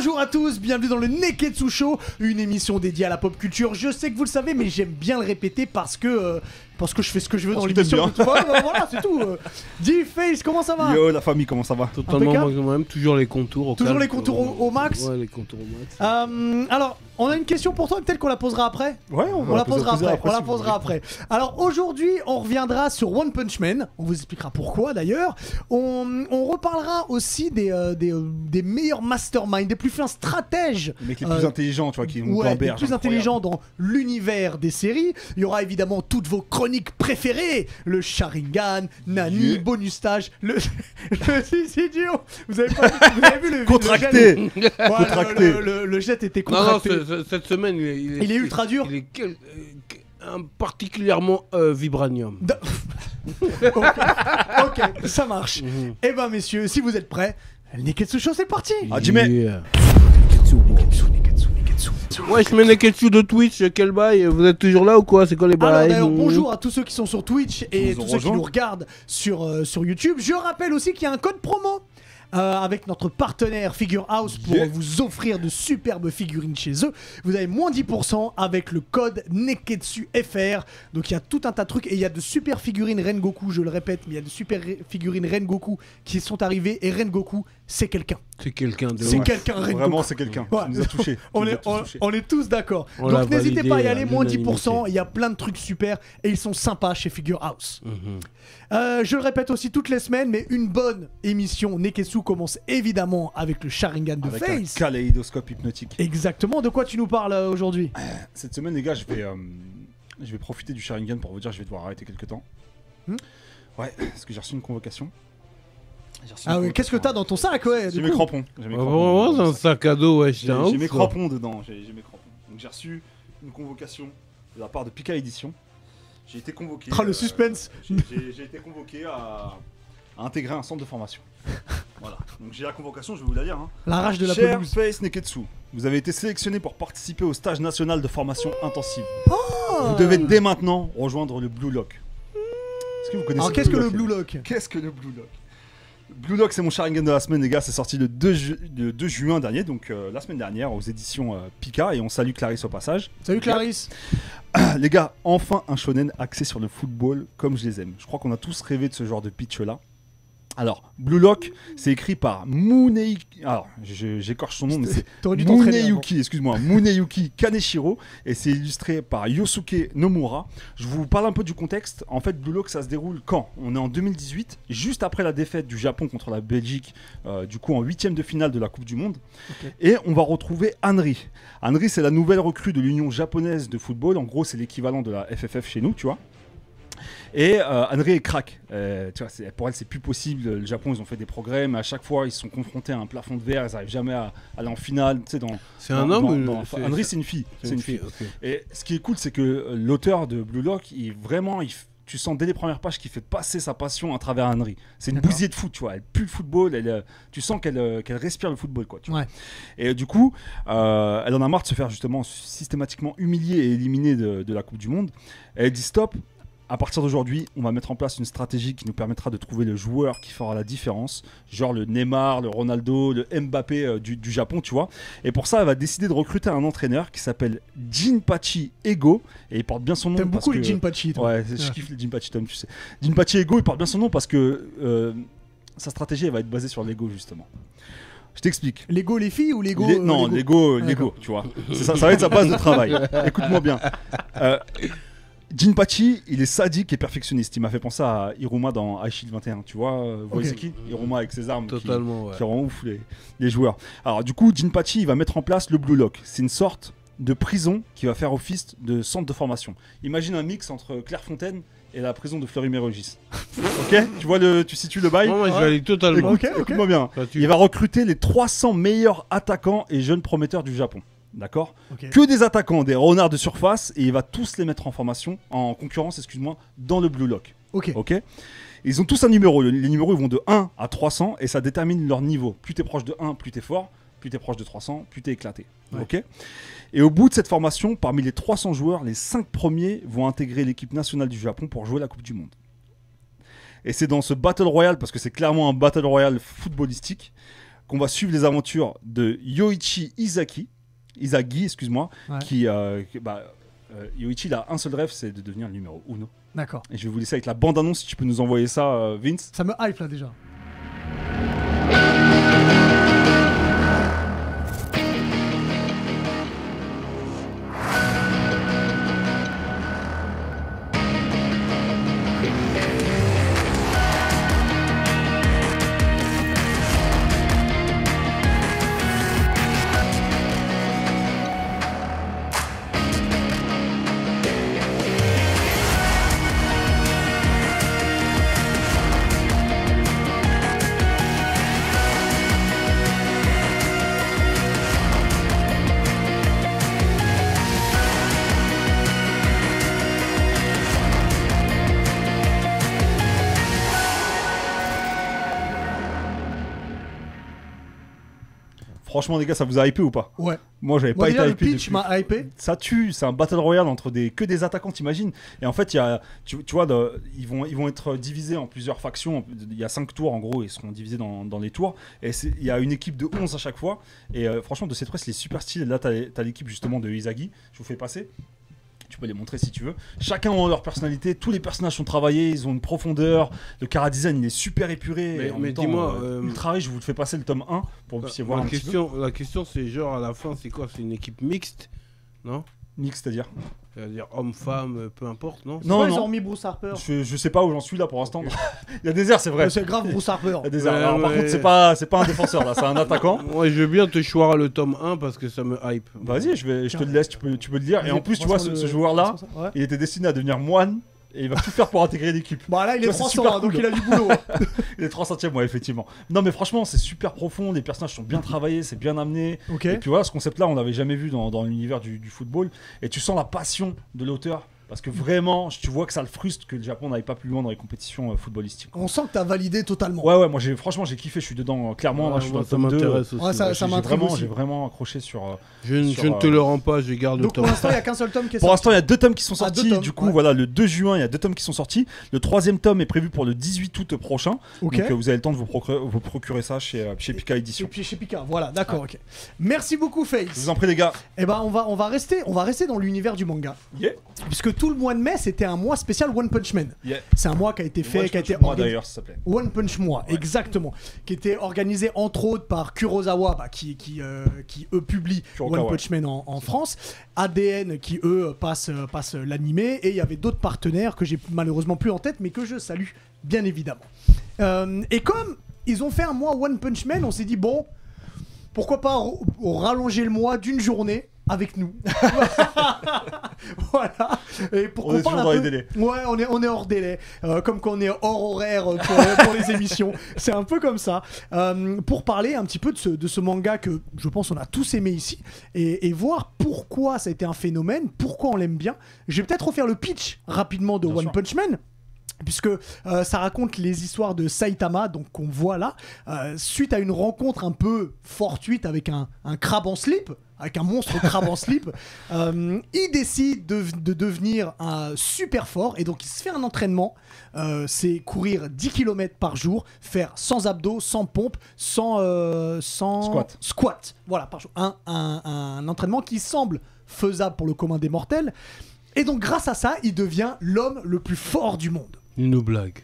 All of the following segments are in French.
Bonjour à tous, bienvenue dans le Neketsu Show, une émission dédiée à la pop culture. Je sais que vous le savez, mais j'aime bien le répéter parce que je fais ce que je veux dans l'émission. Voilà, c'est tout. D-Face, comment ça va? Yo, la famille, comment ça va? Totalement moi-même, toujours les contours. Toujours les contours au max? Ouais, les contours au max. Alors, on a une question pour toi, peut-être qu'on la posera après. Ouais, on la posera après. On la posera après. Alors aujourd'hui, on reviendra sur One Punch Man. On vous expliquera pourquoi d'ailleurs. On reparlera aussi des meilleurs masterminds, des plus fins stratèges. Les mecs les plus intelligents, tu vois, qui nous les plus intelligents dans l'univers des séries. Il y aura évidemment toutes vos chroniques préférées. Le Sharingan, Nani, bonus stage, le Cidio. Vous avez vu le contracté. Contracté. Le jet était contracté. Non, cette semaine, il est ultra dur. Il est particulièrement vibranium. Ok, ça marche. Eh ben messieurs, si vous êtes prêts, le Neketsu Show, c'est parti. Jimmy. Neketsu. Ouais, je mets Neketsu de Twitch, quel bail? Vous êtes toujours là ou quoi? C'est quoi les bails? Alors d'ailleurs, bonjour à tous ceux qui sont sur Twitch et tous ceux qui nous regardent sur YouTube. Je rappelle aussi qu'il y a un code promo avec notre partenaire Figure House pour vous offrir de superbes figurines chez eux. Vous avez moins 10% avec le code NEKETSUFR. Donc il y a tout un tas de trucs et il y a de super figurines Rengoku, je le répète, mais il y a de super figurines Rengoku qui sont arrivées et Rengoku, c'est quelqu'un. C'est quelqu'un de... C'est quelqu'un, Rengoku. Vraiment, c'est quelqu'un. Ouais. Tu nous as touchés. On est tous d'accord. Donc n'hésitez pas à y aller, moins 10%. Il y a plein de trucs super et ils sont sympas chez Figure House. Je le répète aussi toutes les semaines, mais une bonne émission Neketsu commence évidemment avec le Sharingan de avec Face. Un kaléidoscope hypnotique. Exactement. De quoi tu nous parles aujourd'hui? Cette semaine, les gars, je vais profiter du Sharingan pour vous dire que je vais devoir arrêter quelques temps. Ouais, parce que j'ai reçu une convocation. Ah oui, qu'est-ce que t'as dans ton sac? Ouais, j'ai mes crampons. C'est un sac à dos, ouais. J'ai mes crampons dedans. J'ai mes crampons. Donc j'ai reçu une convocation de la part de Pika Édition. J'ai été convoqué. Oh, le suspense. J'ai été convoqué à intégrer un centre de formation. Voilà. Donc j'ai la convocation, je vais vous la dire. La rage de la Cher pelouse. Face Neketsu, vous avez été sélectionné pour participer au stage national de formation intensive. Oh, vous devez dès maintenant rejoindre le Blue Lock. Est-ce que vous connaissez? Alors qu'est-ce que le Blue Lock? Qu'est-ce que le Blue Lock? Blue Lock, c'est mon Sharingan de la semaine, les gars. C'est sorti le 2 juin dernier, donc la semaine dernière, aux éditions Pika. Et on salue Clarisse au passage. Salut Clarisse. Les gars, enfin un shonen axé sur le football comme je les aime. Je crois qu'on a tous rêvé de ce genre de pitch-là. Alors, Blue Lock, c'est écrit par Muneyuki. Alors, j'écorche son nom, mais c'est Muneyuki Kaneshiro. Et c'est illustré par Yosuke Nomura. Je vous parle un peu du contexte. En fait, Blue Lock, ça se déroule quand? On est en 2018, juste après la défaite du Japon contre la Belgique, du coup en 8e de finale de la Coupe du Monde. Okay. Et on va retrouver Henry. Henry, c'est la nouvelle recrue de l'Union japonaise de football. En gros, c'est l'équivalent de la FFF chez nous, tu vois. Et Henry est crack. Tu vois, pour elle, c'est plus possible. Le Japon, ils ont fait des progrès, mais à chaque fois, ils sont confrontés à un plafond de verre. Ils n'arrivent jamais à aller en finale. Tu sais, c'est un homme ou Henry, c'est une fille. C'est une fille. Okay. Et ce qui est cool, c'est que l'auteur de Blue Lock, tu sens dès les premières pages qu'il fait passer sa passion à travers Henry. C'est une bousillée de foot, tu vois. Elle pue le football. Tu sens qu'elle respire le football, quoi. Tu vois. Ouais. Et du coup, elle en a marre de se faire justement systématiquement humilier et éliminer de la Coupe du Monde. Et elle dit stop. À partir d'aujourd'hui, on va mettre en place une stratégie qui nous permettra de trouver le joueur qui fera la différence, genre le Neymar, le Ronaldo, le Mbappé du Japon, tu vois. Et pour ça, elle va décider de recruter un entraîneur qui s'appelle Jinpachi Ego, et il porte bien son nom. T'aimes beaucoup les Jinpachi, toi. Ouais, je kiffe les Jinpachi, Tom, tu sais. Jinpachi Ego, il porte bien son nom parce que sa stratégie, elle va être basée sur l'ego, justement. Je t'explique. Lego les filles ou Lego Non, Lego, tu vois. Ça va être sa base de travail. Écoute-moi bien. Jinpachi, il est sadique et perfectionniste. Il m'a fait penser à Hiruma dans High Shield 21. Tu vois, vous voyez c'est qui? Hiruma avec ses armes qui rend ouf les joueurs. Alors du coup, Jinpachi, il va mettre en place le Blue Lock. C'est une sorte de prison qui va faire office de centre de formation. Imagine un mix entre Clairefontaine et la prison de Fleury-Mérogis. Ok? Tu situes le bail? Moi, je vais aller totalement. Écoute-moi bien. Il va recruter les 300 meilleurs attaquants et jeunes prometteurs du Japon. D'accord, que des attaquants, des renards de surface, et il va tous les mettre en concurrence, dans le Blue Lock. Ok. Ils ont tous un numéro. Les numéros, ils vont de 1 à 300 et ça détermine leur niveau. Plus t'es proche de 1, plus t'es fort. Plus t'es proche de 300, plus t'es éclaté. Ouais. Ok. Et au bout de cette formation, parmi les 300 joueurs, les 5 premiers vont intégrer l'équipe nationale du Japon pour jouer la Coupe du Monde. Et c'est dans ce Battle Royale, parce que c'est clairement un Battle Royale footballistique, qu'on va suivre les aventures de Yoichi Izagi, excuse-moi, qui Yoichi, il a un seul rêve, c'est de devenir le numéro 1. D'accord. Et je vais vous laisser avec la bande-annonce, si tu peux nous envoyer ça, Vince. Ça me hype là déjà. Franchement, les gars, ça vous a hypé ou pas? Ouais. Moi, j'avais pas déjà, été hypé. Le pitch m'a hypé. Ça tue, c'est un battle royale entre que des attaquants, t'imagines. Et en fait, tu vois, ils vont être divisés en plusieurs factions. Il y a 5 tours en gros, ils seront divisés dans les tours. Et il y a une équipe de 11 à chaque fois. Et franchement, de cette presse, il est super stylé. Là, t'as l'équipe justement de Izagi. Je vous fais passer. Tu peux les montrer si tu veux. Chacun a leur personnalité. Tous les personnages sont travaillés. Ils ont une profondeur. Le chara-design, il est super épuré. Mais dis-moi, ultra riche. Je vous le fais passer le tome 1 pour que vous puissiez voir un petit peu. La question, c'est genre à la fin, c'est quoi? C'est une équipe mixte, non? Mixte, c'est-à-dire? C'est-à-dire homme-femme, peu importe, non? Non, ils ont mis Bruce Harper. Je sais pas où j'en suis là pour l'instant. Il y a des airs, c'est vrai. C'est grave Bruce Harper. Il y a des airs. Alors, par contre, c'est pas un défenseur là, c'est un attaquant. Ouais, je veux bien te choisir le tome 1 parce que ça me hype. Vas-y, je te le laisse, tu peux le dire. Et en plus, tu vois, ce joueur-là, il était destiné à devenir moine. Et il va tout faire pour intégrer l'équipe. Bah là, il est 300, donc il a du boulot. Il est 300ème, ouais, effectivement. Non, mais franchement, c'est super profond. Les personnages sont bien travaillés, c'est bien amené. Okay. Et puis voilà, ce concept-là, on l'avait jamais vu dans l'univers du football. Et tu sens la passion de l'auteur. Parce que vraiment, tu vois que ça le frustre que le Japon n'aille pas plus loin dans les compétitions footballistiques. On sent que t'as validé totalement. Ouais, moi franchement j'ai kiffé, je suis dedans clairement. Là, je suis dans le tome 2. Aussi, ouais, ça m'intéresse aussi. J'ai vraiment accroché sur. Je ne te le rends pas, je garde le tome. Pour l'instant, il n'y a qu'un seul tome qui est sorti. Pour l'instant, il y a 2 tomes qui sont sortis. Tomes, du coup, voilà, le 2 juin, il y a 2 tomes qui sont sortis. Le 3e tome est prévu pour le 18 août prochain. Okay. Donc vous avez le temps de vous procurer ça chez Pika Édition. Et puis chez Pika, voilà, d'accord, ok. Merci beaucoup, Face. Je vous en prie, les gars. Eh ben, on va rester dans l'univers du manga. Yeah. Puisque tout le mois de mai, c'était un mois spécial One Punch Man. Yeah. C'est un mois qui a été fait, d'ailleurs, ça s'appelait. One Punch Mois, ouais. Exactement. Qui était organisé entre autres par Kurosawa, qui eux publient One Punch Man en France, ADN qui eux passent l'animé, et il y avait d'autres partenaires que j'ai malheureusement plus en tête, mais que je salue bien évidemment. Et comme ils ont fait un mois One Punch Man, on s'est dit bon, pourquoi pas rallonger le mois d'une journée avec nous. Voilà. Et pour on est toujours dans les délais. Ouais, on est hors délai. Comme quand on est hors horaire pour les émissions. C'est un peu comme ça. Pour parler un petit peu de ce manga que je pense on a tous aimé ici et voir pourquoi ça a été un phénomène, pourquoi on l'aime bien. Je vais peut-être refaire le pitch rapidement de bien One sûr. Punch Man. Puisque ça raconte les histoires de Saitama, donc qu'on voit là, suite à une rencontre un peu fortuite avec un crabe en slip, avec un monstre crabe en slip, il décide de devenir super fort, et donc il se fait un entraînement, c'est courir 10 km par jour, faire sans abdos, sans pompe, sans squat, voilà, par jour. Un entraînement qui semble faisable pour le commun des mortels, et donc grâce à ça, il devient l'homme le plus fort du monde. Une blague.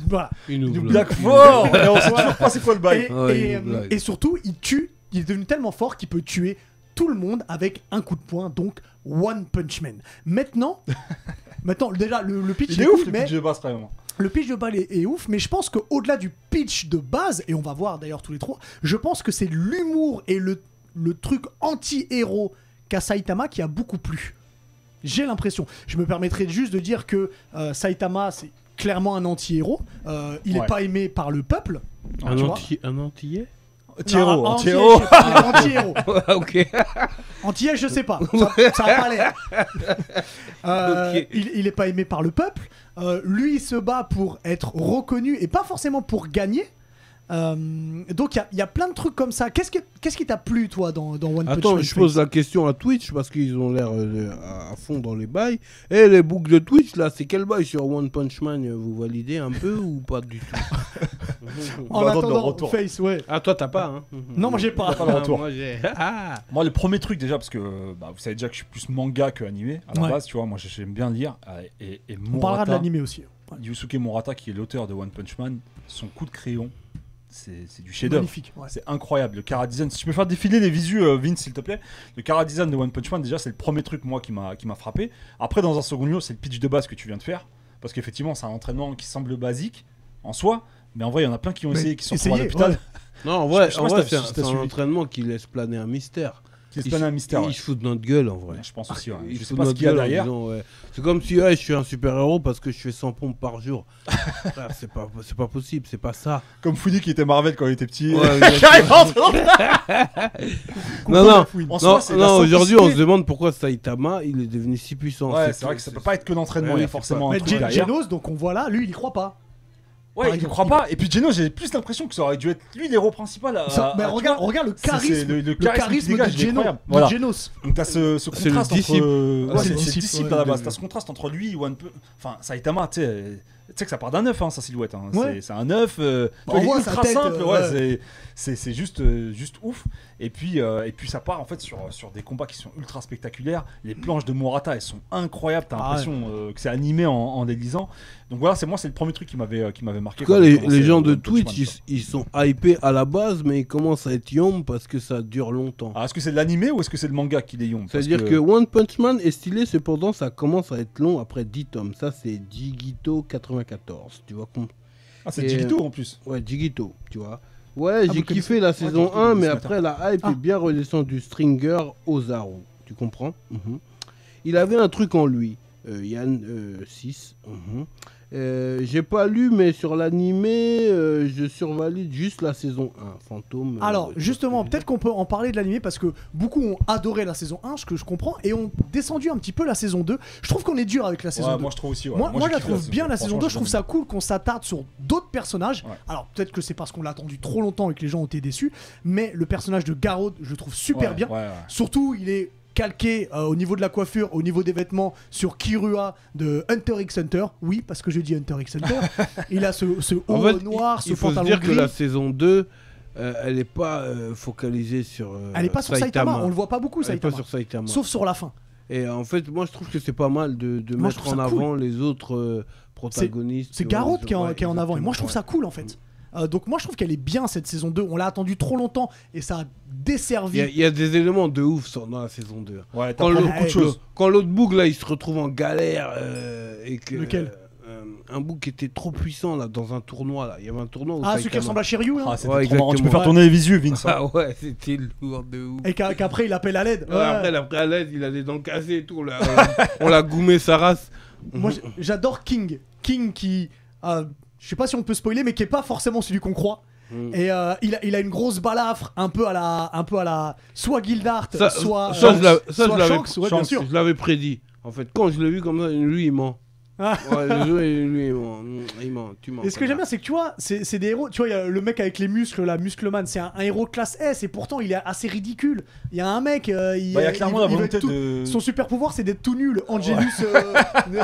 Voilà. Une blague fort. Et on sait toujours pas c'est quoi le bail. Et surtout, il est devenu tellement fort qu'il peut tuer tout le monde avec un coup de poing, donc One Punch Man. Maintenant déjà, le pitch il est ouf, le pitch de base, vraiment. Le pitch de base est ouf, mais je pense qu'au-delà du pitch de base, et on va voir d'ailleurs tous les trois, je pense que c'est l'humour et le truc anti-héros qu'a Saitama qui a beaucoup plu. J'ai l'impression. Je me permettrai juste de dire que Saitama, c'est clairement un anti-héros. Il n'est pas aimé par le peuple. Un anti-héros Anti-héros. Ok. Anti-héros, je sais pas. Ça a pas l'air. Okay. Il est pas aimé par le peuple. Lui, il se bat pour être reconnu et pas forcément pour gagner. Donc il y a plein de trucs comme ça. Qu'est-ce qui t'a plu toi dans One Punch Man? Attends, je pose la question à Twitch parce qu'ils ont l'air à fond dans les bails. Et les boucles de Twitch là, c'est quel bail sur One Punch Man? Vous validez un peu ou pas du tout? En Bah, dans le attendant, retour. Face, ouais. Ah, toi, t'as pas, hein. Non, moi j'ai pas. Pas le retour. Moi, j'ai. Moi, le premier truc déjà, parce que bah, vous savez déjà que je suis plus manga que animé à la Ouais. base, tu vois. Moi, j'aime bien lire. Et On parlera de Murata, l'animé aussi. Ouais. Yusuke Murata, qui est l'auteur de One Punch Man, son coup de crayon, c'est du chef-d'œuvre. Magnifique. Ouais. C'est incroyable. Le chara design. Si tu peux faire défiler les visus, Vince, s'il te plaît. Le chara design de One Punch Man, déjà, c'est le premier truc, moi, qui m'a frappé. Après, dans un second lieu, c'est le pitch de base que tu viens de faire. Parce qu'effectivement, c'est un entraînement qui semble basique en soi. Mais en vrai, il y en a plein qui ont essayé, qui sont retrouvés à l'hôpital. ouais. Non, en vrai, Je sais pas si c'est t'as un suivi. entraînement qui laisse planer un mystère. Qui se planait un mystère. Ils Ouais. se foutent de notre gueule, en vrai. Je pense aussi. Ouais. Ils Je se sais foutent pas de ce notre qu'il y a gueule en derrière. disant, ouais. C'est comme si je suis un super-héros parce que je fais 100 pompes par jour. Frère, c'est pas possible, c'est pas ça. Comme Foudy qui était Marvel quand il était petit. Ouais, Non, non, En soi, c'est la non, aujourd'hui on se simplicité. demande pourquoi Saitama il est devenu si puissant. Ouais, c'est vrai que ça peut pas être que d'entraînement, Ouais, il y a c'est forcément Mais un truc derrière. Genos, donc on voit là, lui il y croit pas. Ouais, par il exemple, croit il- pas. Et puis Geno, j'ai plus l'impression que ça aurait dû être lui l'héros principal. Mais tu regarde, vois, regarde le c'est charisme, le le charisme charisme qu'il dégage, de il est Geno, incroyable. de Voilà. Genos. Donc t'as ce C'est contraste le disciple. entre. Ouais, c'est le disciple, disciple ouais, à la base. de- T'as ce contraste entre lui ou enfin Saitama, tu sais que ça part d'un œuf, hein, sa silhouette. Hein. Ouais. C'est un œuf. On Il est voit sa ultra tête, simple. ouais. Ouais, c'est juste ouf. Et puis ça part en fait sur des combats qui sont ultra spectaculaires. Les planches de Murata, elles sont incroyables. T'as Ah l'impression que c'est animé en les lisant. Donc voilà, c'est le premier truc qui m'avait marqué. En tout cas, quand j'ai les commencé gens de One Punch Man, Twitch, quoi. ils sont hypés à la base, mais ils commencent à être yom parce que ça dure longtemps. Alors, est-ce que c'est de l'animé ou est-ce que c'est le manga qui les yombe? C'est-à-dire que One Punch Man est stylé, cependant, ça commence à être long après 10 tomes. Ça, c'est Jigito 94, tu vois. Ah, c'est Et, Jigito en plus. Ouais, Jigito, tu vois. Ouais, vous j'ai connaissez kiffé la saison Jigito, 1, le mais dessinateur. après, la hype Ah. est bien redescendue. Stringer Ozaru, tu comprends? Il avait un truc en lui. Yann 6. J'ai pas lu, mais sur l'animé, je survalide juste la saison 1. Fantôme. Alors, tu vois justement, ce que je veux peut-être qu'on peut en parler de l'animé parce que beaucoup ont adoré la saison 1, ce que je comprends, et ont descendu un petit peu la saison 2. Je trouve qu'on est dur avec la saison Ouais, 2. moi je trouve aussi. Ouais. Moi, j'ai je la kiffé trouve bien la saison 2, je trouve ça cool qu'on s'attarde sur d'autres personnages. Ouais. Alors peut-être que c'est parce qu'on l'a attendu trop longtemps et que les gens ont été déçus, mais le personnage de Garrod, je le trouve super bien. Ouais. Surtout, il est calqué au niveau de la coiffure, au niveau des vêtements sur Kirua de Hunter x Hunter. Oui, parce que je dis Hunter x Hunter. Il a ce haut En fait, noir, ce il faut se pantalon dire que gris. la saison 2, elle n'est pas focalisée sur Elle est pas sur Saitama, on le voit pas beaucoup Elle est pas Saitama. sur Saitama. Sauf sur la fin. Et en fait, moi je trouve que c'est pas mal de Moi, je mettre trouve en ça cool. avant les autres protagonistes. C'est tu vois, Garrod qui est ouais, en avant. Et moi, je trouve ça exactement, cool en fait. Donc moi je trouve qu'elle est bien cette saison 2. On l'a attendu trop longtemps et ça a desservi. Il y a des éléments de ouf dans la saison 2. Ouais, Quand t'apprends le, beaucoup de choses. quand l'autre boug là il se retrouve en galère et que Lequel un boug qui était trop puissant là dans un tournoi là, il y avait un tournoi où Ah, celui qui ressemble à Shiryu là. Ah, c'était Ouais, trop marrant. Tu peux exactement. faire tourner les visus, Vince. hein. Ah ouais, c'était lourd de ouf. Et qu'après il appelle à l'aide. Ouais, après à l'aide, il a les dents cassées et tout. On l'a goumé sa race. Moi j'adore King. King qui. Je sais pas si on peut spoiler, mais qui est pas forcément celui qu'on croit. Et il a une grosse balafre, un peu à la soit Gildart, Ça, soit je l'avais- Shanks, ouais, bien sûr. je l'avais prédit. En fait, quand je l'ai vu comme ça, lui il ment. Ah. Ouais, lui il ment. Tu mens. Et ce que j'aime bien, c'est que tu vois, c'est des héros. Tu vois, il y a le mec avec les muscles, la Muscleman, c'est un héros classe S, et pourtant il est assez ridicule. Il y a un mec, Il y a clairement la veut volonté être tout- de. Son super pouvoir, c'est d'être tout nul. Angelus,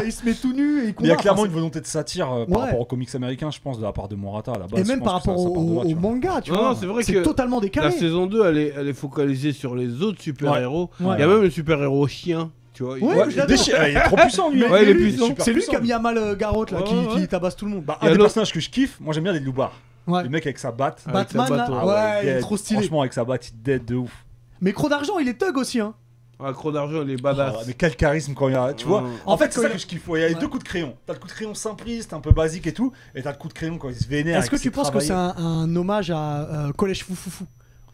il se met tout nu et il combat. Il y a clairement Enfin, une volonté de satire par Ouais. rapport aux comics américains, je pense, de la part de Murata à la base. et Je même pense par que ça- rapport ça part de là, au tu vois. manga, tu Non, vois. non, c'est vrai que totalement La décalé. saison 2, elle est focalisée sur les autres super-héros. Ouais. Il y a même le super-héros chien. Tu vois, Ouais, Ouais, je l'adore. il est trop puissant lui. Mais- hein. Ouais, il est lui, puissant. super C'est lui puissant. qui a mis à mal Garrot là, Ouais, qui ouais. tabasse tout le monde. Bah, Il y un a des l'autre- personnages que je kiffe, moi j'aime bien les loupards. Ouais. Les mecs avec sa batte. Avec sa Batman, batte, là, ouais. ouais, il est dead. trop stylé. Franchement, avec sa batte, il dead de ouf. Mais Croc d'Argent, il est thug aussi, hein. Ah, Croc d'Argent, il est Ah, badass. mais quel charisme quand il y a. Tu vois, Ouais. en fait, c'est quand ça il- que je kiffe. Il y a les deux coups de crayon. T'as le coup de crayon simpliste, un peu basique et tout. Et t'as le coup de crayon quand il se vénère. Est-ce que tu penses que c'est un hommage à Collège Foufoufou?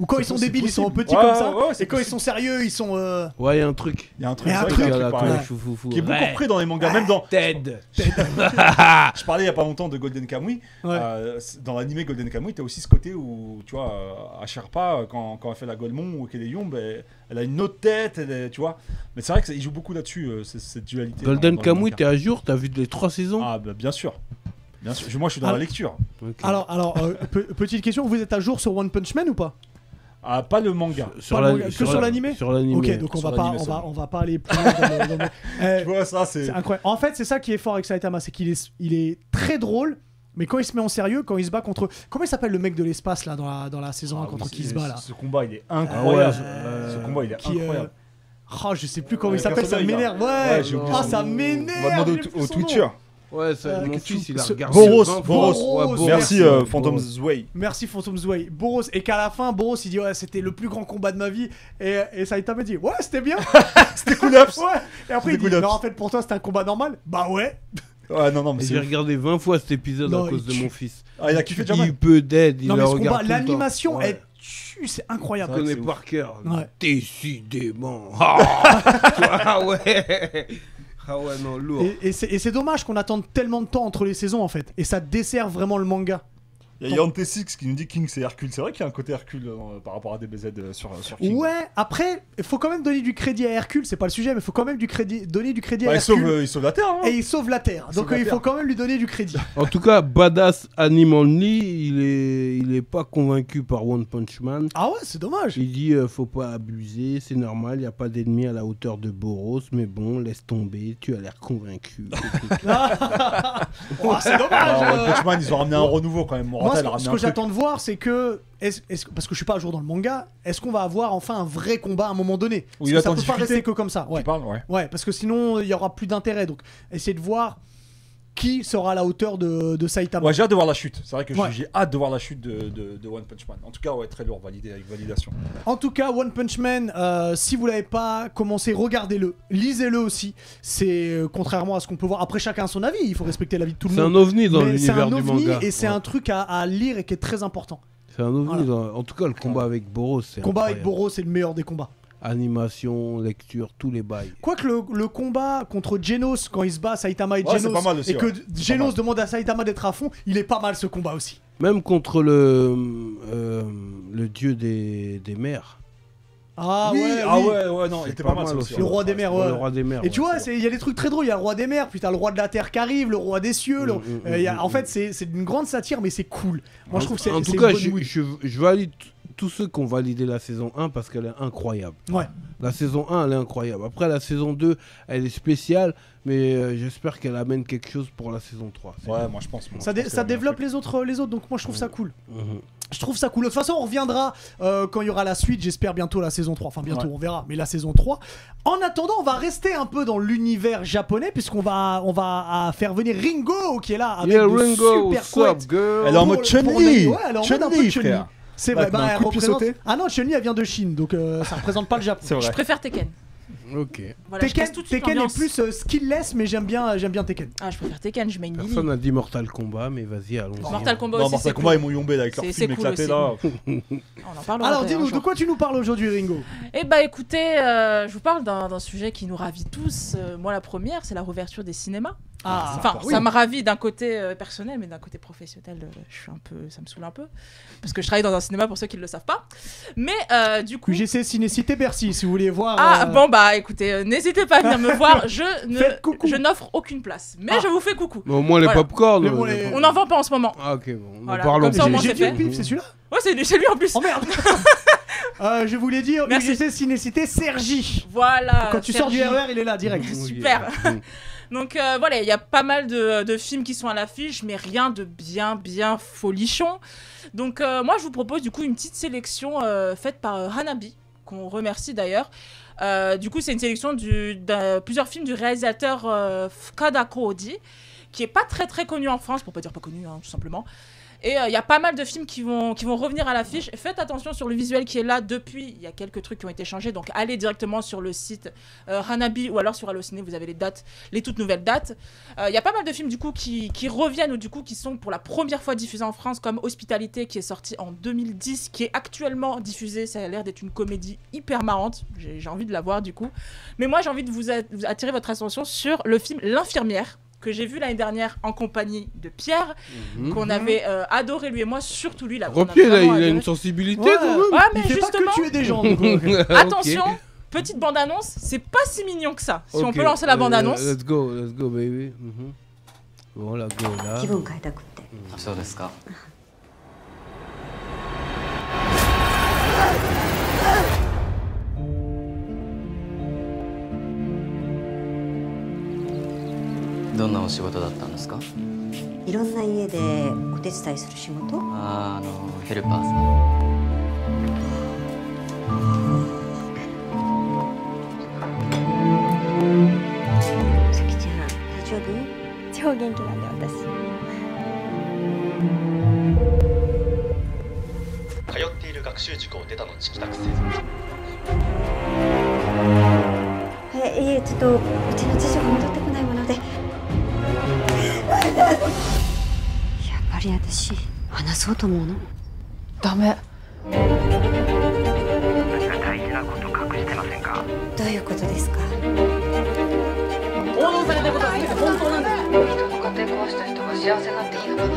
Ou quand C'est ils sont possible. débiles, ils sont petits Ouais, comme ça. ouais, c'est et quand ils possible. sont sérieux, ils sont. Ouais, il y a un truc. Il y a un truc, Il y a un c'est vrai truc, qu'il y a à la pareil. ouais. Colle, Qui est beaucoup repris dans les mangas, même dans. Ted. Je parlais il y a pas longtemps de Golden Kamuy. Ouais. Dans l'animé Golden Kamuy, t'as aussi ce côté où, tu vois, à Sherpa, quand elle fait la Golemon ou qu'elle est Yomb, elle a une autre tête, tu vois. Mais c'est vrai qu'il joue beaucoup là-dessus, cette dualité. Golden dans les Kamuy, mangas. t'es à jour? T'as vu les 3 saisons? Ah, bah, bien sûr. Bien sûr. Moi, je suis dans Ah. la lecture. Ok. Alors, petite question, vous êtes à jour sur One Punch Man ou pas? Ah, pas le manga. Pas le manga, que sur l'animé? Sur l'animé. Ok, donc on sur va pas, l'animé on va, seulement. on va pas aller plus loin dans le. Tu vois, ça, c'est. C'est incroyable. En fait, c'est ça qui est fort avec Saitama, c'est qu'il est très drôle, Mais quand il se met en sérieux, quand il se bat contre... Comment il s'appelle le mec de l'espace là dans la saison 1 contre qui il se bat là? Ce combat il est incroyable. Ce combat il est incroyable. Oh, je sais plus comment il s'appelle, ça m'énerve. Ouais, ça m'énerve. On va demander au Twitcher. Ouais, mon fils il a regardé. Boros. Merci Phantom Zway. Merci Phantom Zway. Boros, et qu'à la fin, Boros il dit ouais, c'était le plus grand combat de ma vie. Et Saitama dit ouais, c'était bien. C'était cool ups. Ouais. Et après il dit non, en fait pour toi c'était un combat normal. Bah ouais. Ouais, non, mais j'ai regardé 20 fois cet épisode à cause de mon fils. Ah, il a kiffé déjà. Il peut d'aide, il non, mais le ce regarde combat, l'animation, elle tue, c'est incroyable. Je connais par cœur. Ouais. Décidément. Ah ouais. Ah ouais, non, lourd. Et c'est dommage qu'on attende tellement de temps entre les saisons en fait. Et ça dessert vraiment le manga. Il y a Yante6 qui nous dit King c'est Hercule. C'est vrai qu'il y a un côté Hercule par rapport à DBZ sur King. Ouais, après, il faut quand même donner du crédit à Hercule, c'est pas le sujet, mais il faut quand même donner du crédit à Hercule. Il sauve la Terre. Hein. Et il sauve la Terre. Donc il faut quand même lui donner du crédit. En tout cas, Badass Anime Only, il est pas convaincu par One Punch Man. Ah ouais, c'est dommage. Il dit faut pas abuser, c'est normal, il n'y a pas d'ennemi à la hauteur de Boros, mais bon, laisse tomber, tu as l'air convaincu. Oh, c'est dommage. One Punch Man, ils ont ramené un renouveau quand même. Moi, ce que j'attends de voir, c'est que, parce que je suis pas à jour dans le manga, est-ce qu'on va avoir enfin un vrai combat à un moment donné? Parce que ça peut pas rester que comme ça. Ouais. Ouais, parce que sinon il y aura plus d'intérêt. Donc, essayer de voir qui sera à la hauteur de Saitama. Ouais, j'ai hâte de voir la chute. C'est vrai que j'ai hâte de voir la chute de One Punch Man. En tout cas, ouais, très lourd, validé avec validation. En tout cas, One Punch Man, si vous l'avez pas commencé, regardez-le, lisez-le aussi. C'est contrairement à ce qu'on peut voir. Après, chacun a son avis. Il faut respecter l'avis de tout le monde. C'est un ovni dans l'univers du manga. Et c'est un truc à lire et qui est très important. C'est un ovni. En tout cas, le combat avec Boros, c'est combat avec Boros, c'est le meilleur des combats. Animation, lecture, tous les bails. Quoique le combat contre Genos, quand il se bat Saitama et Genos, aussi, et que Genos demande à Saitama d'être à fond, il est pas mal ce combat aussi. Même contre le dieu des mers. Ah oui, ouais, non, il était pas mal aussi. Le roi des mers, ouais. Le roi des mers. Et tu vois, il y a des trucs très drôles. Il y a le roi des mers, puis t'as le roi de la terre qui arrive, le roi des cieux. En fait, c'est une grande satire, mais c'est cool. Moi, je trouve que c'est. En tout cas, je valide tous ceux qui ont validé la saison 1 parce qu'elle est incroyable. Ouais. La saison 1, elle est incroyable. Après, la saison 2, elle est spéciale, mais j'espère qu'elle amène quelque chose pour la saison 3. Ouais, moi je pense. Ça développe les autres, donc moi je trouve ça cool. Je trouve ça cool. De toute façon, on reviendra quand il y aura la suite. J'espère bientôt la saison 3. Enfin, bientôt, on verra. Mais la saison 3. En attendant, on va rester un peu dans l'univers japonais, puisqu'on va faire venir Ringo qui est là avec Ringo, super couettes. Elle est en mode Chun-Li. Ouais, elle est en mode un peu Chun-Li. C'est vrai, elle représente... Ah non, Chun-Li, elle vient de Chine, donc ça représente pas le Japon. Je préfère Tekken. Ok. Voilà, Tekken est plus skillless, mais j'aime bien Tekken. Ah, je préfère Tekken, je mets une Lily. Personne n'a dit Mortal Kombat, mais vas-y, allons-y. Mortal Kombat non, aussi. Mortal Kombat, ils m'ont yombé avec leur film éclaté là. On en parlera. Alors dis-nous, de quoi tu nous parles aujourd'hui, Ringo? Eh bah écoutez, je vous parle d'un sujet qui nous ravit tous. Moi, la première, c'est la réouverture des cinémas. Ça me ravit d'un côté personnel, mais d'un côté professionnel, ça me saoule un peu, parce que je travaille dans un cinéma pour ceux qui ne le savent pas. Mais du coup, UGC Cinécité Bercy, si vous voulez voir. Ah bon bah écoutez, n'hésitez pas à venir me voir. Je n'offre aucune place, mais je vous fais coucou. Mais au moins les popcorn. On n'en vend pas en ce moment. Ah ok bon. Voilà, Parlons. Comme ça, au moins, J'ai c'est dit fait. le pif, c'est celui-là. Ouais, c'est lui en plus. Oh merde. Je voulais dire UGC Cinécité Sergi. Voilà. Quand tu sors du RER, il est là direct. Super. Donc voilà, il y a pas mal de films qui sont à l'affiche, mais rien de bien folichon. Donc moi, je vous propose du coup une petite sélection faite par Hanabi, qu'on remercie d'ailleurs. Du coup, c'est une sélection de plusieurs films du réalisateur Fukada Koodi, qui est pas très connu en France, pour pas dire pas connu, hein, tout simplement. Et il y a pas mal de films qui vont revenir à l'affiche. Faites attention sur le visuel qui est là depuis. Il y a quelques trucs qui ont été changés. Donc allez directement sur le site Hanabi ou alors sur Allociné. Vous avez les dates, les toutes nouvelles dates. Il y a pas mal de films du coup qui reviennent ou du coup qui sont pour la première fois diffusés en France, comme Hospitalité qui est sorti en 2010, qui est actuellement diffusé. Ça a l'air d'être une comédie hyper marrante. J'ai envie de la voir du coup. Mais moi j'ai envie de vous attirer votre attention sur le film L'Infirmière, que j'ai vu l'année dernière en compagnie de Pierre, qu'on avait adoré lui et moi, surtout lui. Pierre, il a une sensibilité quand même. Ouais, mais il fait justement, pas que tuer des gens. attention, petite bande-annonce, c'est pas si mignon que ça. Si on peut lancer la bande-annonce. Let's go baby. Voilà, go là. そうですか。どんなお仕事だったんですか？いろんな家でお手伝いする仕事？ヘルパーさん。さきちゃん、大丈夫？超元気なんで私。通っている学習塾を出た後帰宅せず。ちょっとうちの次女が戻ってこないもので。やっぱり私話そうと思うの。ダメ。何か大事なこと隠してませんか？どういうことですか？報道されてることは全て本当なんです。人の家庭壊した人が幸せになっていいのかなっ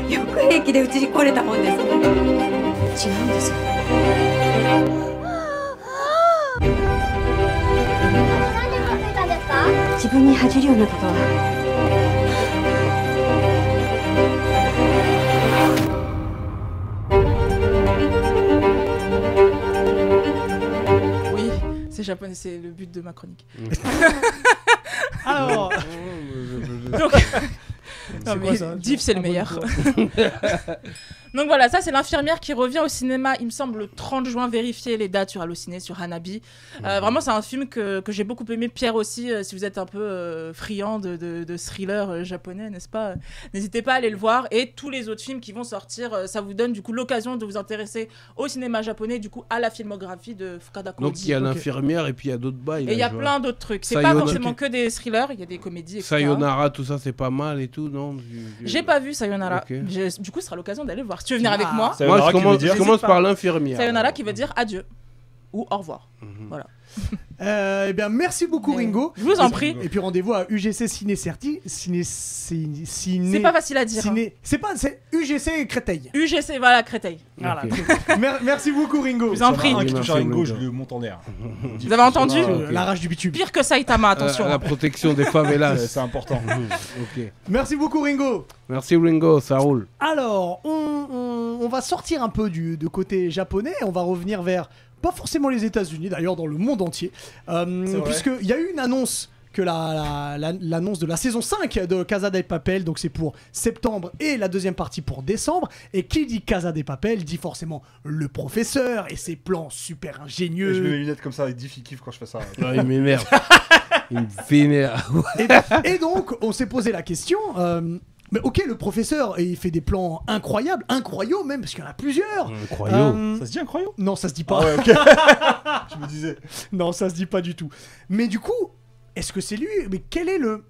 て。よく平気でうちに来れたもんですね。違うんですよ。自分に恥じるようなことは。Oui, c'est japonais, c'est le but de ma chronique. Alors, Donc, non, mais Div, c'est le meilleur. Donc voilà, ça c'est l'infirmière qui revient au cinéma, il me semble, le 30 juin. Vérifiez les dates sur Allociné, sur Hanabi. Vraiment, c'est un film que j'ai beaucoup aimé. Pierre aussi, si vous êtes un peu friand de thriller japonais, n'est-ce pas? N'hésitez pas à aller le voir. Et tous les autres films qui vont sortir, ça vous donne du coup l'occasion de vous intéresser au cinéma japonais, du coup à la filmographie de Fukada Koji. Donc il y a l'infirmière et puis il y a d'autres bails. Et il y a plein d'autres trucs. C'est pas forcément que des thrillers, il y a des comédies, etc. Sayonara, tout ça, c'est pas mal et tout, non? J'ai pas vu Sayonara. Okay. Du coup, ce sera l'occasion d'aller voir. Si tu veux venir avec moi. Moi, je commence par l'infirmière. Sayonara qui veut dire adieu ou au revoir. Voilà. Eh bien, merci beaucoup Ringo. Je vous en prie. Et puis rendez-vous à UGC Ciné-Certi. C'est pas facile à dire. C'est UGC Créteil. UGC, voilà, Créteil. Voilà. Merci beaucoup Ringo. Je vous en prie. Un qui touche à Ringo, je lui monte en l'air. Vous avez entendu? La rage du bitume. Pire que Saitama, attention. La protection des favelas. C'est important. Ok. Merci beaucoup Ringo. Merci Ringo, ça roule. Alors, on va sortir un peu de côté japonais. On va revenir vers, pas forcément les États-Unis, d'ailleurs dans le monde entier. Puisqu'il y a eu une annonce que l'annonce de la saison 5 de Casa de Papel, donc c'est pour septembre et la deuxième partie pour décembre. Et qui dit Casa de Papel dit forcément le professeur et ses plans super ingénieux. Et je mets mes lunettes comme ça avec Diff, il kiffe quand je fais ça. Non, il m'énerve. Il me vénère. Et donc, on s'est posé la question. Mais ok, le professeur, il fait des plans incroyables, incroyaux même, parce qu'il y en a plusieurs. Incroyaux. Ça se dit incroyaux? Non, ça se dit pas. Ah ouais, ok. Je me disais. Non, ça se dit pas du tout. Mais du coup, est-ce que c'est lui? Mais quel est le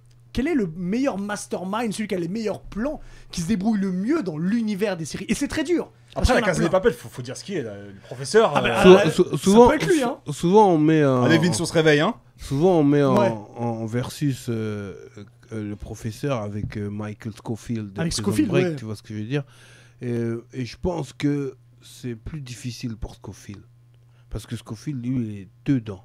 meilleur mastermind, celui qui a les meilleurs plans, qui se débrouille le mieux dans l'univers des séries? Et c'est très dur. Après, la Casa de Papel, faut dire ce qui est. Le professeur. Souvent, ça peut être lui, hein. Souvent, on met. Allez, Vince, on se réveille, hein. Souvent, on met en versus le professeur avec Michael Scofield de Prison Break, ouais. tu vois ce que je veux dire. Et je pense que c'est plus difficile pour Scofield. Parce que Scofield, lui, il est dedans.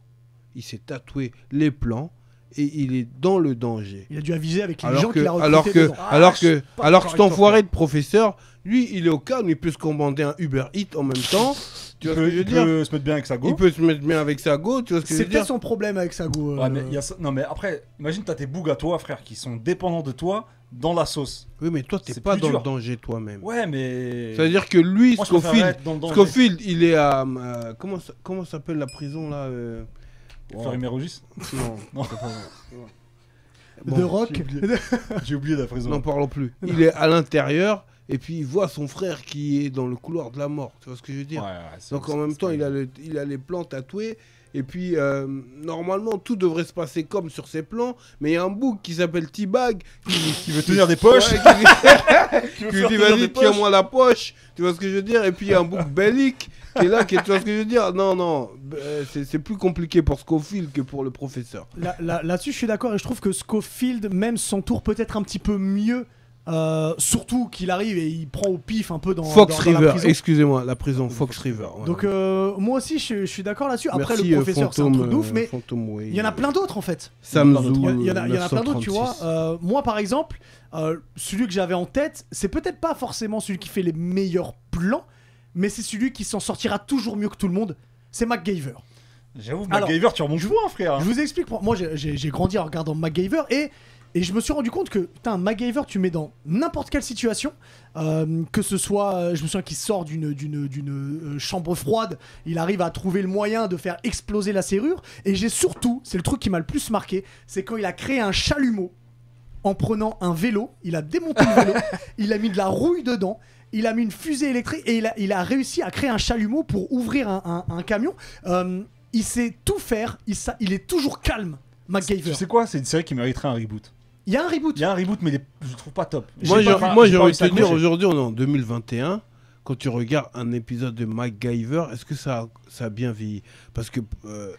Il s'est tatoué les plans et il est dans le danger. Il a dû aviser avec les gens qu'il a recrutés. Alors que cet enfoiré de professeur, lui, il est au calme, il peut se commander un Uber Eats en même temps. Tu vois ce que je veux dire? Il peut se mettre bien avec sa go. Il peut se mettre bien avec sa go, tu vois ce que je veux dire? C'est peut-être son problème avec sa go. Ouais, mais non, mais après, imagine, t'as tes bougs à toi, frère, qui sont dépendants de toi dans la sauce. Oui, mais toi, t'es pas dans le danger toi-même. Ouais, mais. C'est-à-dire que lui, moi, Scofield, il est à. Comment s'appelle la prison là Fleury-Mérogis? Non. De Rock. J'ai oublié la prison. N'en parlons plus. Il est à l'intérieur. Et puis il voit son frère qui est dans le couloir de la mort, tu vois ce que je veux dire? Donc en même temps, il a les plans tatoués. Et puis normalement, tout devrait se passer comme sur ses plans. Mais il y a un bouc qui s'appelle T-Bag qui veut tenir des poches. Qui lui dit vas-y, tiens-moi la poche. Tu vois ce que je veux dire? Et puis il y a un bouc bellique qui est là, tu vois ce que je veux dire? Non, c'est plus compliqué pour Scofield que pour le professeur. Là-dessus, je suis d'accord. Et je trouve que Scofield même s'entoure peut-être un petit peu mieux. Surtout qu'il arrive et il prend au pif un peu dans Fox River, la prison. Excusez-moi, la prison Fox River. Ouais, donc moi aussi je suis d'accord là-dessus. Après le professeur c'est un truc de ouf, mais il y en a plein d'autres en fait. Samzou, il y en a plein d'autres, tu vois. Moi par exemple, celui que j'avais en tête, c'est peut-être pas forcément celui qui fait les meilleurs plans, mais c'est celui qui s'en sortira toujours mieux que tout le monde. C'est MacGyver. J'avoue, MacGyver, tu remontes loin, frère. Je vous explique. Moi j'ai grandi en regardant MacGyver et Et je me suis rendu compte que, putain, MacGyver, tu mets dans n'importe quelle situation, que ce soit, je me souviens qu'il sort d'une chambre froide, il arrive à trouver le moyen de faire exploser la serrure. Et j'ai surtout, c'est le truc qui m'a le plus marqué, c'est quand il a créé un chalumeau en prenant un vélo, il a démonté le vélo, il a mis de la rouille dedans, il a mis une fusée électrique et il a réussi à créer un chalumeau pour ouvrir un camion. Il sait tout faire, il est toujours calme, MacGyver. Tu sais quoi, c'est une série qui mériterait un reboot. Il y a un reboot. Il y a un reboot, mais je trouve pas top. Moi, j'ai envie de te dire, aujourd'hui, on est en 2021. Quand tu regardes un épisode de MacGyver, est-ce que ça a bien vieilli? Parce que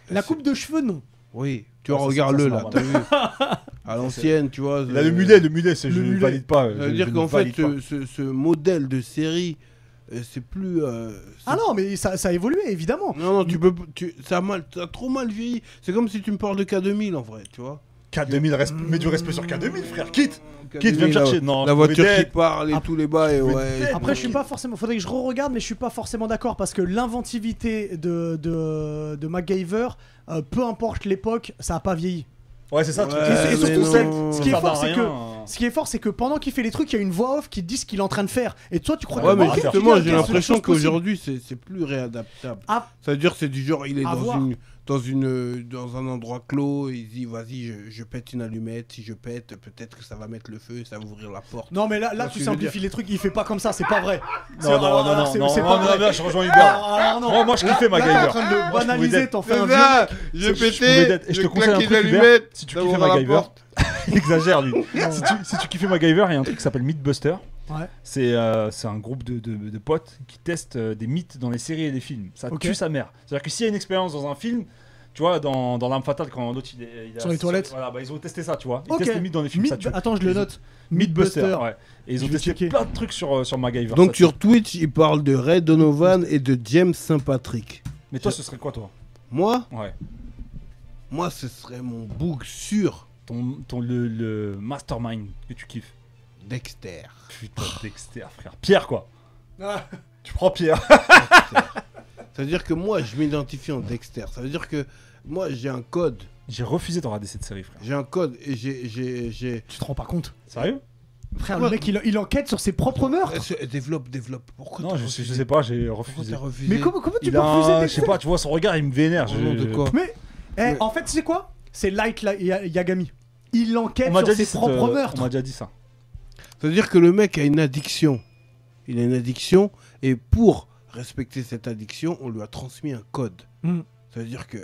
la coupe de cheveux, non. Oui, tu vois, regarde-le là, t'as vu? À l'ancienne, tu vois. Il a le mulet, je ne valide pas. Ça veut dire qu'en fait, ce modèle de série, c'est plus. Ah non, mais ça a évolué, évidemment. Non, ça a trop mal vieilli. C'est comme si tu me parles de K2000 en vrai, tu vois. K2000, mets du respect sur K2000, frère. Quitte, viens me chercher. Non, la voiture qui parle et tous les bails. Ouais. Après, je suis pas forcément. Faudrait que je re-regarde, mais je suis pas forcément d'accord parce que l'inventivité de MacGyver, peu importe l'époque, ça a pas vieilli. Ouais, c'est ça. Et surtout, ce qui est fort, c'est que pendant qu'il fait les trucs, il y a une voix off qui dit ce qu'il est en train de faire. Et toi, tu crois que. Ouais, mais justement, j'ai l'impression qu'aujourd'hui, c'est plus réadaptable. Ça veut dire que c'est du genre, il est dans un endroit clos, il dit vas-y, je pète une allumette, si je pète, peut-être que ça va mettre le feu, ça va ouvrir la porte. Non, mais là tu simplifies les trucs, il fait pas comme ça, c'est pas vrai. Non, c'est pas vrai. Là, je rejoins Hubert. Moi, je kiffais MacGyver. T'es en train de banaliser, t'en fais un vieux. J'ai pété, et je te conseille un truc, Hubert, si tu kiffais MacGyver. Il exagère, lui. Si tu kiffais MacGyver, il y a un truc qui s'appelle Mythbuster. Ouais. C'est un groupe de potes qui testent des mythes dans les séries et les films. Ça tue sa mère. C'est-à-dire que s'il y a une expérience dans un film, tu vois, dans L'Arme Fatale, quand l'autre il sur les toilettes, voilà, ils ont testé ça, tu vois. Ils testent les mythes dans les films, ça tue. Attends, je le note. Mythbuster. Ouais. Et ils ont testé plein de trucs sur MacGyver. Donc sur Twitch, ils parlent de Ray Donovan et de James Saint-Patrick. Mais toi, ce serait quoi, toi? Moi? Ouais. Moi, ce serait mon book sûr. Le mastermind que tu kiffes. Dexter. Putain, Dexter, frère. Pierre, quoi. Tu prends Pierre. Ça veut dire que moi, je m'identifie en Dexter. Ça veut dire que moi, j'ai un code. J'ai refusé de regarder cette série, frère. J'ai un code et j'ai... Tu te rends pas compte? Sérieux? Frère, le mec, il enquête sur ses propres meurtres. Développe. Pourquoi? Non, je sais pas, j'ai refusé. Mais comment tu peux refuser? Je sais pas, tu vois, son regard, il me vénère. De quoi? Mais, en fait, tu sais quoi? C'est Light Yagami. Il enquête sur ses propres meurtres. On m'a déjà dit ça. Ça veut dire que le mec a une addiction. Il a une addiction et pour respecter cette addiction, on lui a transmis un code. Ça veut dire que,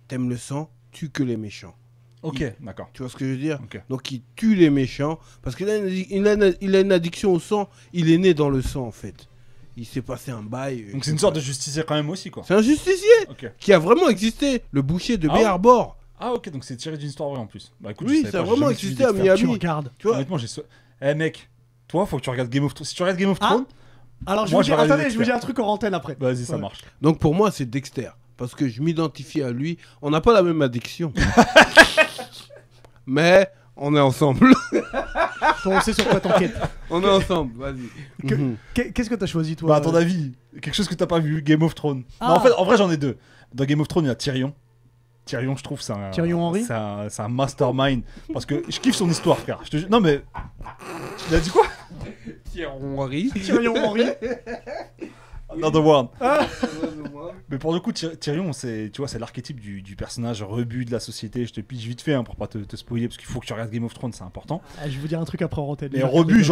t'aimes le sang, tue que les méchants. Ok, d'accord. Tu vois ce que je veux dire? Okay. Donc il tue les méchants parce qu'il a une addiction au sang. Il est né dans le sang en fait. Il s'est passé un bail. Donc c'est une sorte de justicier quand même aussi, quoi. C'est un justicier qui a vraiment existé. Le boucher de Bay Harbor. Ah ok, donc c'est tiré d'une histoire vraie en plus. Bah écoute, oui, ça a vraiment existé à Miami. Tu regardes. Tu vois. Honnêtement, mec, toi, faut que tu regardes Game of Thrones. Si tu regardes Game of Thrones... Alors je vous dis un truc en antenne après. Vas-y, ça marche. Donc pour moi, c'est Dexter. Parce que je m'identifie à lui. On n'a pas la même addiction. Mais on est ensemble. On sait sur quoi t'enquêtes. On est ensemble, vas-y. Qu'est-ce que t'as choisi, toi? Bah, à ton avis, quelque chose que t'as pas vu, Game of Thrones. Non, en vrai, j'en ai deux. Dans Game of Thrones, il y a Tyrion. Tyrion, je trouve, c'est un... Tyrion Henry. C'est un mastermind. Parce que je kiffe son histoire, frère. Non, mais... Il a dit quoi? Tyrion Henry. Tyrion Henry. Another one. Mais pour le coup, Tyrion, c'est l'archétype du personnage rebut de la société. Je te pitch vite fait pour pas te spoiler parce qu'il faut que tu regardes Game of Thrones, c'est important. Je vais vous dire un truc après en antenne. Mais rebut,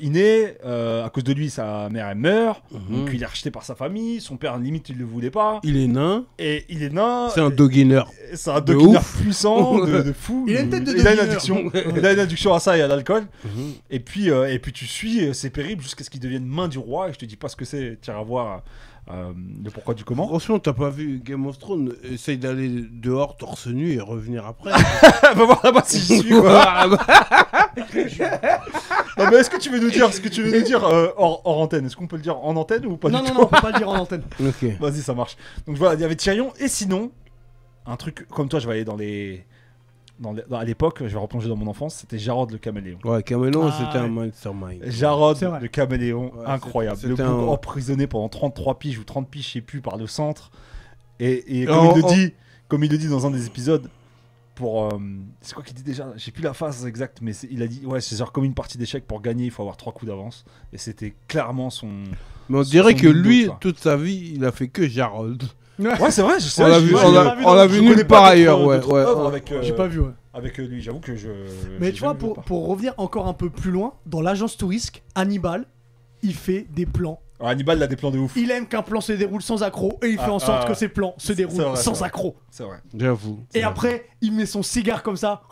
il naît, à cause de lui, sa mère elle meurt, donc il est racheté par sa famille, son père limite il le voulait pas. Il est nain. Et il est nain. C'est un dogineur. C'est un dogineur puissant, de fou. Il a une tête de Il a une addiction. Il a une addiction à ça et à l'alcool. Et puis tu suis ses périples jusqu'à ce qu'il devienne main du roi. Et je te dis pas ce que c'est. Tu iras voir le pourquoi du comment. Franchement, t'as pas vu Game of Thrones? Essaye d'aller dehors torse nu et revenir après. Va voir là-bas si j'y suis. Quoi. Non, mais est-ce que tu veux nous dire hors antenne? Est-ce qu'on peut le dire en antenne ou pas du tout? Non, on peut pas le dire en antenne. Ok. Vas-y, ça marche. Donc voilà, il y avait Tyrion. Et sinon, un truc comme toi, je vais aller à l'époque, je vais replonger dans mon enfance, c'était Jarod le caméléon. Ouais, caméléon, c'était un mastermind. Jarod le caméléon, incroyable. Le bouc emprisonné pendant 33 piges ou 30 piges, je sais plus, par le centre. Et comme il le dit dans un des épisodes, pour c'est quoi qu'il dit déjà, j'ai plus la phrase exacte, mais il a dit ouais, c'est genre comme une partie d'échecs, pour gagner il faut avoir 3 coups d'avance, et c'était clairement son. Mais on dirait que lui, quoi. toute sa vie, il a fait que Jarod. Ouais, c'est vrai, je sais. On l'a vu nulle part ailleurs, ouais. J'ai pas vu, ouais. Avec lui, j'avoue que je. Mais tu vois, pour revenir encore un peu plus loin, dans l'agence Tourisque, Hannibal, il fait des plans. Alors, Hannibal, il a des plans de ouf. Il aime qu'un plan se déroule sans accroc et il fait en sorte que ses plans se déroulent sans accroc. C'est vrai. J'avoue. Et après, il met son cigare comme ça,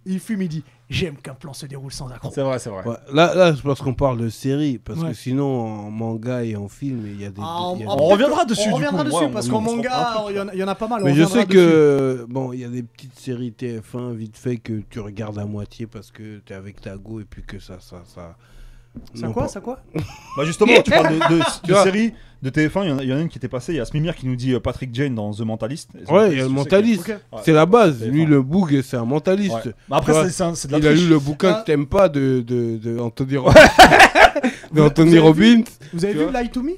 il fume, il dit j'aime qu'un plan se déroule sans accroc. C'est vrai. Ouais. Là, c'est parce qu'on parle de série, parce que sinon, en manga et en film, il y a des. On reviendra dessus. On reviendra dessus parce qu'en manga, il y en a pas mal. Mais je sais que bon, il y a des petites séries TF1 vite fait que tu regardes à moitié parce que t'es avec ta go et puis que ça. Ça quoi Bah justement, tu parles de séries de TF1, il y en a une qui était passée, il y a Smimir qui nous dit Patrick Jane dans The Mentalist. Ouais, il y a le Mentalist. C'est la base. Lui, le Boog, c'est un mentaliste. Ouais. Mais après, c'est de la il a lu le bouquin que t'aimes pas de Anthony Robbins. Vous avez vu Lie to Me?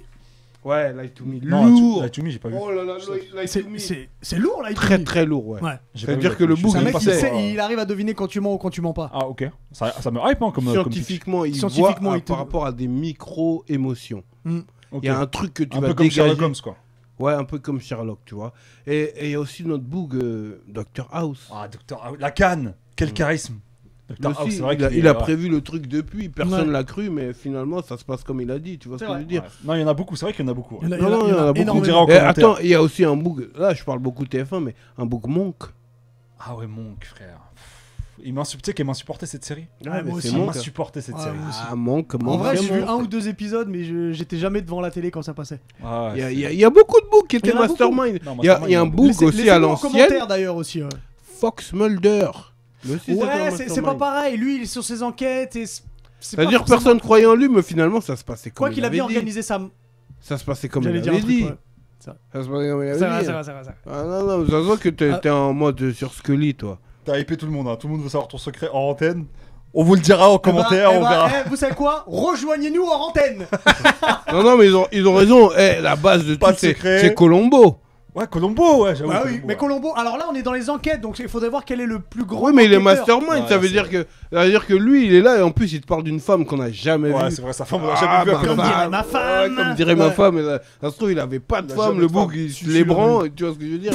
Ouais, Lie to Me. Lourd. Lie to Me, j'ai pas vu. Oh là là, Lie to Me. C'est lourd, Lie to Me. Très très lourd, ouais. C'est-à-dire que le Boog, il arrive à deviner quand tu mens ou quand tu mens pas. Ah, ok. Ça me hype, hein, comme scientifiquement, il voit par rapport à des micro-émotions. Il y a un truc que tu vas dégager. Un peu comme Sherlock Holmes, quoi. Ouais, un peu comme Sherlock, tu vois. Et il y a aussi notre Boog, Dr House. Ah, Dr House. La canne. Quel charisme. Aussi, c'est vrai il a prévu le truc depuis, personne l'a cru, mais finalement ça se passe comme il a dit, tu vois ce que je veux dire. Non, il y en a beaucoup, c'est vrai qu'il y en a beaucoup. Il y en a beaucoup. Attends, il y a aussi un Boog, là je parle beaucoup de TF1, mais un Boog Monk. Ah ouais, Monk, frère. Tu sais qu'il m'a supporté cette série. Ouais, moi aussi. Il m'a supporté cette série. Ah, Monk. En vrai, j'ai vu 1 ou 2 épisodes, mais j'étais jamais devant la télé quand ça passait. Il y a beaucoup de Boog qui étaient Mastermind. Il y a un Boog aussi à l'ancienne. Commentaire d'ailleurs aussi. Fox Mulder. Ouais, c'est pas pareil. Lui, il est sur ses enquêtes et. C'est-à-dire que personne croyait en lui, mais finalement, ça se passait comme quoi qu'il a bien organisé ça. Ça se passait comme il avait dit. Ça se passait comme il avait dit. C'est vrai. Ah non, ça se voit que t'es en mode sur Scully, toi. T'as hypé tout le monde, hein. Tout le monde veut savoir ton secret en antenne. On vous le dira en commentaire, on verra. Vous savez quoi? Rejoignez-nous en antenne. Non, mais ils ont raison. La base de tout, c'est Colombo. Ouais, Colombo, ouais, j'avoue. Bah oui, mais Colombo, alors là on est dans les enquêtes, donc il faudrait voir quel est le plus grand. Oui, mais il est mastermind, ça veut dire que lui il est là et en plus il te parle d'une femme qu'on n'a jamais vue. Ouais, c'est vrai, sa femme on l'a jamais vue. Comme dirait ma femme. Comme dirait ma femme, ça se trouve il avait pas de femme, le Boog il se l'ébranle, tu vois ce que je veux dire.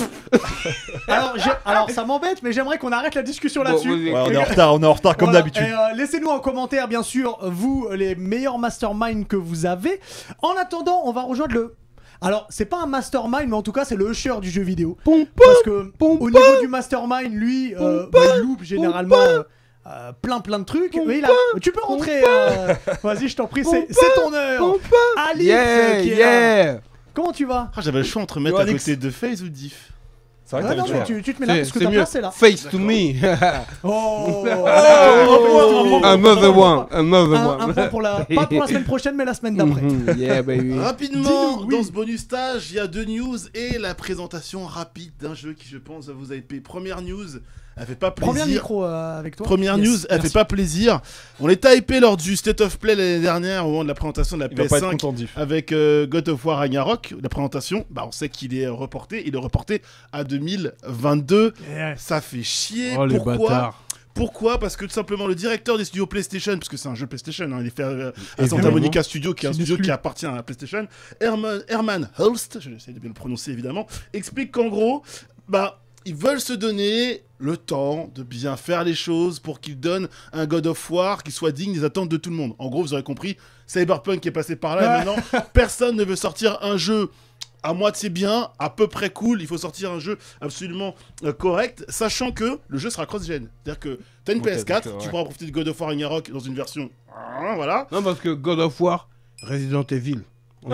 Alors ça m'embête, mais j'aimerais qu'on arrête la discussion là-dessus. Ouais, on est en retard comme d'habitude. Laissez-nous en commentaire, bien sûr, vous, les meilleurs masterminds que vous avez. En attendant, on va rejoindre le. Alors, c'est pas un mastermind, mais en tout cas, c'est le usher du jeu vidéo. Parce que au niveau du mastermind, lui, il loupe généralement plein de trucs. Mais tu peux rentrer. Vas-y, je t'en prie, c'est ton heure. Alix, qui est là. Comment tu vas? J'avais le choix entre mettre à côté de FaZe ou Diff. C'est vrai que non, mais tu te mets là parce que ta place est là. Face to me. Another one. Un point pour pas pour la semaine prochaine, mais la semaine d'après. Yeah, baby. Rapidement, dans ce bonus stage, il y a 2 news et la présentation rapide d'un jeu qui, je pense, va vous hyper. Première news. Elle fait pas plaisir. Premier micro avec toi. Première news, elle fait pas plaisir. On était hypé lors du State of Play l'année dernière au moment de la présentation de la PS5 avec God of War Ragnarok. La présentation, on sait qu'il est reporté. Il est reporté à 2022. Ça fait chier. Oh, les bâtards. Pourquoi? Parce que tout simplement le directeur des studios PlayStation, parce que c'est un jeu PlayStation, il est fait à Santa Monica Studio, qui est un studio qui appartient à PlayStation, Herman Hulst, j'essaie de bien le prononcer évidemment, explique qu'en gros, ils veulent se donner le temps de bien faire les choses pour qu'ils donnent un God of War qui soit digne des attentes de tout le monde. En gros, vous aurez compris, Cyberpunk est passé par là, et maintenant, personne ne veut sortir un jeu à moitié bien, à peu près cool, il faut sortir un jeu absolument correct, sachant que le jeu sera cross-gen. C'est-à-dire que t'as une PS4, tu pourras profiter de God of War Ragnarok dans une version... Voilà. Non, parce que God of War, Resident Evil... Je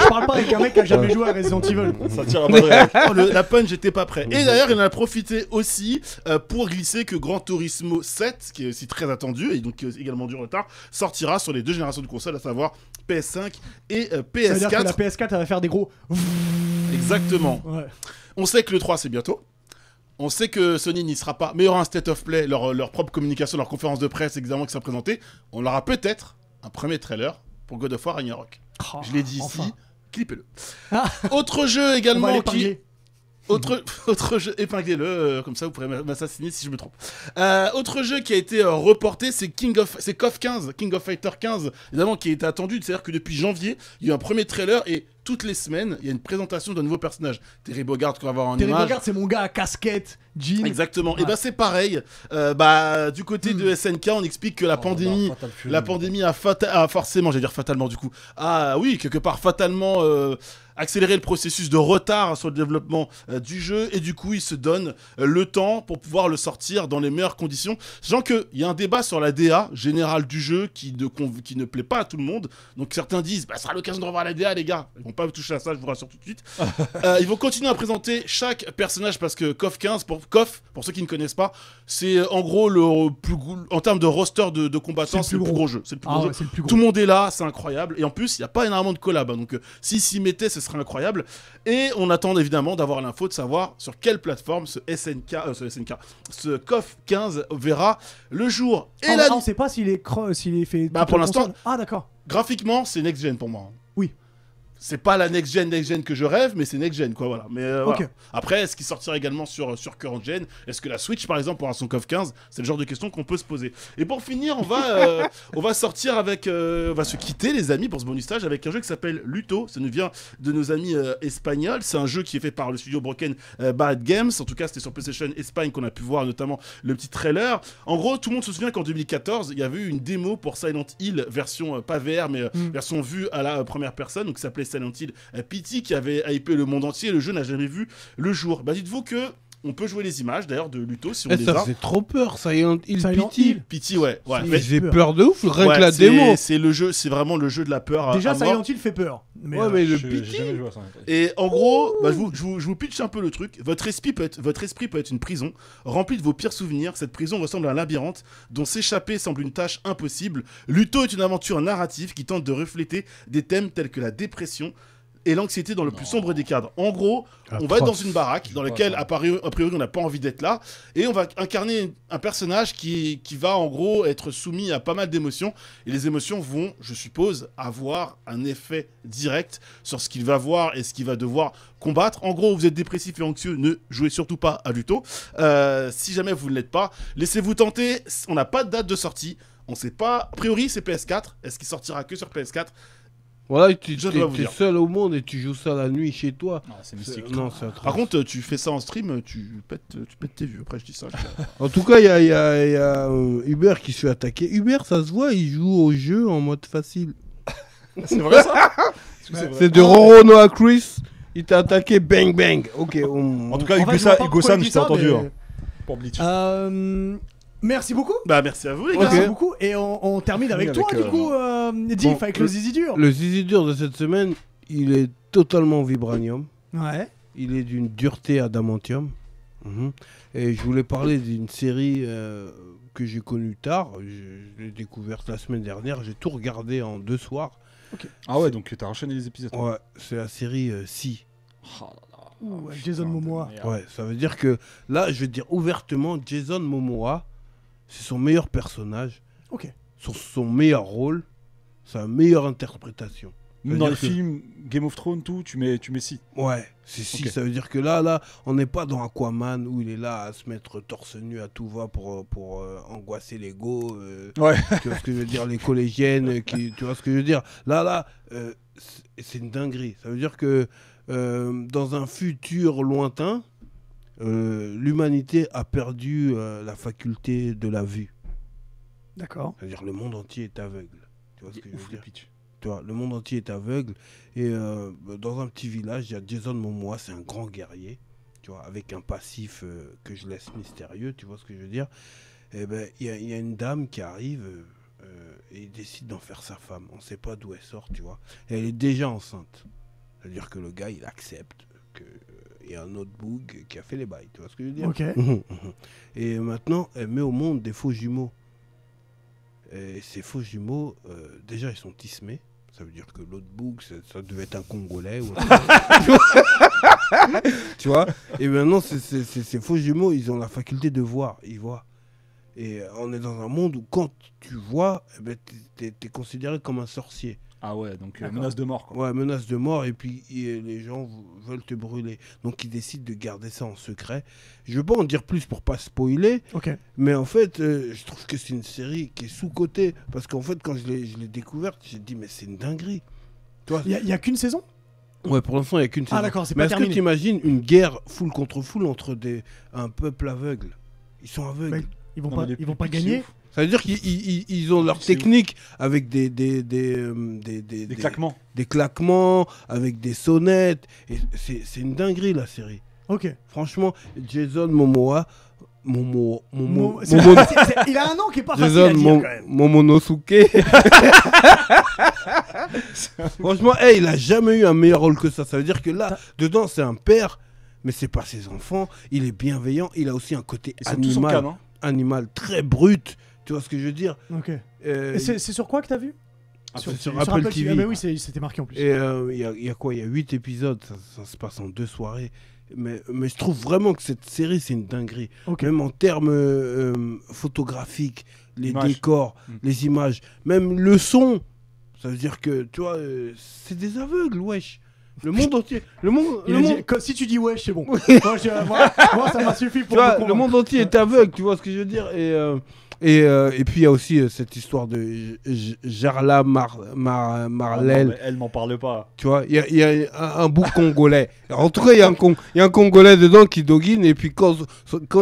parle pas avec un mec qui a jamais joué à Resident Evil. Ça tire à bonne la punch j'étais pas prêt. Et d'ailleurs il en a profité aussi pour glisser que Gran Turismo 7, qui est aussi très attendu et donc qui est également du retard, sortira sur les 2 générations de consoles, à savoir PS5 et PS4. Ça veut dire que la PS4 elle va faire des gros. Exactement. Ouais. On sait que le 3 c'est bientôt. On sait que Sony n'y sera pas, mais il y aura un State of Play, leur propre communication, leur conférence de presse également qui sera présentée. On aura peut-être un premier trailer pour God of War Ragnarok. Je l'ai dit ici, clippez-le. Autre jeu également qui... Autre jeu, épinglez-le, comme ça vous pourrez m'assassiner si je me trompe. Autre jeu qui a été reporté, c'est KOF 15, King of Fighter 15, évidemment qui a été attendu, c'est-à-dire que depuis janvier, il y a eu un premier trailer et toutes les semaines, il y a une présentation d'un nouveau personnage. Terry Bogard qu'on va voir en image. Terry Bogard, c'est mon gars à casquette, jean. Exactement. Ouais. Et bah c'est pareil. Du côté de SNK, on explique que la pandémie a forcément, j'allais dire fatalement du coup, quelque part fatalement accélérer le processus de retard sur le développement du jeu, et du coup il se donne le temps pour pouvoir le sortir dans les meilleures conditions, sachant qu'il y a un débat sur la DA générale du jeu qui ne plaît pas à tout le monde. Donc certains disent ce sera l'occasion de revoir la DA, les gars, ils vont pas toucher à ça, je vous rassure tout de suite. Ils vont continuer à présenter chaque personnage, parce que KOF 15, pour ceux qui ne connaissent pas, c'est en gros en termes de roster de combattants, c'est le plus gros jeu. C'est le plus gros jeu. Tout le monde est là, c'est incroyable, et en plus il n'y a pas énormément de collab, donc s'ils s'y mettaient, ce serait incroyable. Et on attend évidemment d'avoir l'info de savoir sur quelle plateforme ce KOF 15 verra le jour. Et on sait pas s'il est fait. Pour l'instant. Ah d'accord. Graphiquement, c'est next gen pour moi. Oui. C'est pas la next gen que je rêve, mais c'est next gen quoi, voilà. Mais okay. Voilà. Après, est-ce qu'il sortira également sur current gen? Est-ce que la Switch par exemple aura son KOF 15? C'est le genre de question qu'on peut se poser. Et pour finir, on va sortir avec, on va se quitter les amis pour ce bonus stage avec un jeu qui s'appelle Luto. Ça nous vient de nos amis espagnols. C'est un jeu qui est fait par le studio Broken Bad Games. En tout cas, c'était sur PlayStation Espagne qu'on a pu voir notamment le petit trailer. En gros, tout le monde se souvient qu'en 2014, il y avait eu une démo pour Silent Hill version pas VR mais version vue à la première personne, donc ça s'appelait Silent Hill Pity, qui avait hypé le monde entier. Le jeu n'a jamais vu le jour. Dites-vous que on peut jouer les images d'ailleurs de Luto si on les a. Ça fait trop peur, Silent Hill Pity. Pity, ouais. J'ai peur de ouf, rien que la démo. C'est le jeu, c'est vraiment le jeu de la peur. Déjà, Silent Hill fait peur. Mais le Pity. Et en gros, je vous pitch un peu le truc. Votre esprit peut être une prison remplie de vos pires souvenirs. Cette prison ressemble à un labyrinthe dont s'échapper semble une tâche impossible. Luto est une aventure narrative qui tente de refléter des thèmes tels que la dépression et l'anxiété dans le plus sombre des cadres. En gros, on va être dans une baraque dans laquelle, a priori, on n'a pas envie d'être là, et on va incarner un personnage qui va, en gros, être soumis à pas mal d'émotions, et les émotions vont, je suppose, avoir un effet direct sur ce qu'il va voir et ce qu'il va devoir combattre. En gros, vous êtes dépressif et anxieux, ne jouez surtout pas à Luto. Si jamais vous ne l'êtes pas, laissez-vous tenter. On n'a pas de date de sortie, on sait pas. A priori, c'est PS4. Est-ce qu'il sortira que sur PS4 ? Voilà, tu es seul au monde et tu joues ça la nuit chez toi. C'est mystique. Par contre, tu fais ça en stream, tu pètes tes vues. Après, je dis ça. En tout cas, il y a Hubert qui se fait attaquer. Hubert, ça se voit, il joue au jeu en mode facile. C'est vrai ça? C'est de Roro Noah Chris. Il t'a attaqué, bang bang. Ok. En tout cas, Hugo Sam, je t'ai entendu. Pour Bleach. Merci beaucoup. Merci à vous les gars. Merci beaucoup. Et on termine avec toi du coup, Diff, avec le Zizi dur. Le Zizi dur de cette semaine, il est totalement vibranium. Ouais. Il est d'une dureté adamantium. Et je voulais parler d'une série que j'ai connue tard. Je l'ai découverte la semaine dernière. J'ai tout regardé en 2 soirs. Okay. Ah ouais, donc t'as enchaîné les épisodes. Ouais, c'est la série Si. Oh là là. Ouh, Jason Momoa. Ouais, ça veut dire que là, je vais dire ouvertement, Jason Momoa, c'est son meilleur personnage. Ok. Son meilleur rôle, sa meilleure interprétation. Même dans les films Game of Thrones, tout, tu mets si. Ouais, c'est si. Ça veut dire que là, on n'est pas dans Aquaman où il est là à se mettre torse nu à tout va pour angoisser l'ego. Ouais. Tu vois ce que je veux dire, les collégiennes, tu vois ce que je veux dire. Là, c'est une dinguerie. Ça veut dire que dans un futur lointain, l'humanité a perdu la faculté de la vue. D'accord. C'est-à-dire le monde entier est aveugle. Tu vois ce que je veux dire ? Tu vois, le monde entier est aveugle. Et dans un petit village, il y a Jason Momoa, c'est un grand guerrier, tu vois, avec un passif que je laisse mystérieux, tu vois ce que je veux dire ? Et ben, il y a une dame qui arrive et il décide d'en faire sa femme. On ne sait pas d'où elle sort, tu vois. Et elle est déjà enceinte. C'est-à-dire que le gars, il accepte qu'il y a un autre boug qui a fait les bails, tu vois ce que je veux dire ? Ok. Et maintenant, elle met au monde des faux jumeaux. Et ces faux jumeaux, déjà, ils sont tismés. Ça veut dire que l'autre boug, ça devait être un Congolais. Ou tu vois ? Et maintenant, ces faux jumeaux, ils ont la faculté de voir. Ils voient. Et on est dans un monde où quand tu vois, eh ben, t'es considéré comme un sorcier. Ah ouais, donc menace de mort. Quoi. Ouais, menace de mort, et puis les gens veulent te brûler. Donc ils décident de garder ça en secret. Je veux pas en dire plus pour pas spoiler, mais en fait, je trouve que c'est une série qui est sous-cotée. Parce qu'en fait, quand je l'ai découverte, j'ai dit, mais c'est une dinguerie. Il y a qu'une saison? Ouais, pour l'instant, il n'y a qu'une saison. Ah d'accord, c'est mais pas terminé. est-ce que tu imagines une guerre foule contre foule entre un peuple aveugle? Ils sont aveugles. Mais ils vont pas gagner. Ça veut dire qu'ils ont leur technique avec des claquements. Des claquements, avec des sonnettes. Et c'est une dinguerie, la série. Ok. Franchement, Jason Momoa... il a un nom qui est pas facile à dire quand même. Momonosuke. Franchement, il a jamais eu un meilleur rôle que ça. Ça veut dire que là, dedans, c'est un père, mais c'est pas ses enfants. Il est bienveillant. Il a aussi un côté animal très brut. Tu vois ce que je veux dire? Ok. C'est sur quoi que t'as vu? Sur Apple TV. Ah, mais oui, c'était marqué en plus. Et il y a quoi? Il y a 8 épisodes. Ça se passe en 2 soirées. Mais je trouve vraiment que cette série, c'est une dinguerie. Même en termes photographiques, les décors, les images, même le son. Ça veut dire que, tu vois, c'est des aveugles, wesh. Le monde entier. Si tu dis wesh, c'est bon. moi, ça m'a suffi pour le monde entier est aveugle, tu vois ce que je veux dire. Et puis il y a aussi cette histoire de Jarla Marlel. Elle m'en parle pas. Tu vois, il y a un bout congolais. En tout cas, il y a un Congolais dedans qui doguine, et puis quand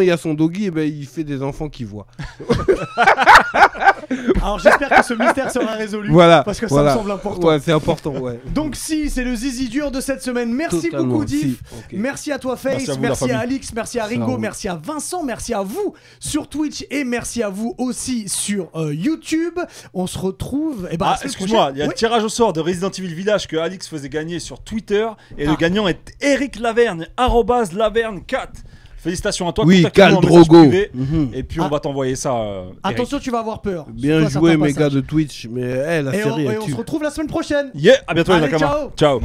il y a son doggy, il fait des enfants qui voient. Alors j'espère que ce mystère sera résolu. Parce que ça me semble important. Ouais, c'est important, ouais. Donc si, c'est le zizi dur de cette semaine. Merci beaucoup, Diff. Merci à toi, Face. Merci à Alix. Merci à Ringo. Merci à Vincent. Merci à vous sur Twitch. Et merci à vous aussi sur YouTube. On se retrouve. Excuse-moi, il y a le tirage au sort de Resident Evil Village que Alix faisait gagner sur Twitter. Et le gagnant est Eric Laverne, @Laverne4. Félicitations à toi. Oui, Cal Drogo. Et puis on va t'envoyer ça. Attention, tu vas avoir peur. Bien joué, mes gars de Twitch. Mais la série, on se retrouve la semaine prochaine. À bientôt, les Nakama. Ciao.